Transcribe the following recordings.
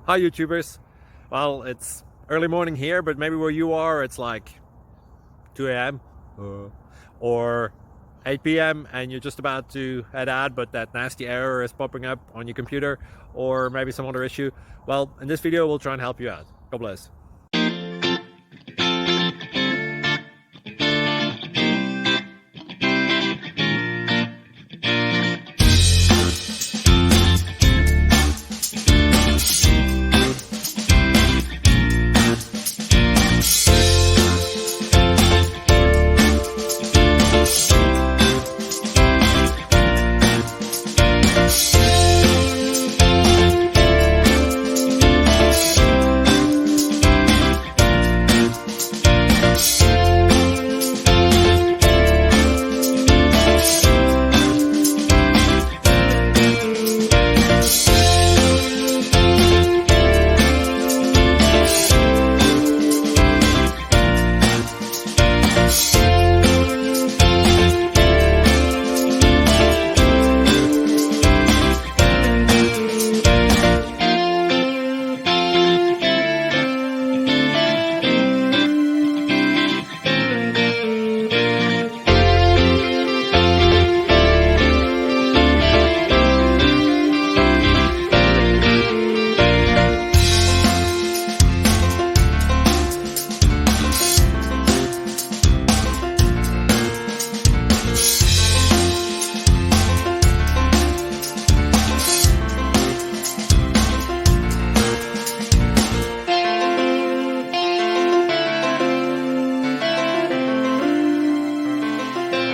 Hi YouTubers. Well, it's early morning here, but maybe where you are it's like 2 a.m. Or 8 p.m. and you're just about to head out, but that nasty error is popping up on your computer, or maybe some other issue. Well, in this video we'll try and help you out. God bless.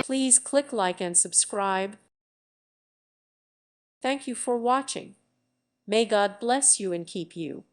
Please click like and subscribe. Thank you for watching. May God bless you and keep you.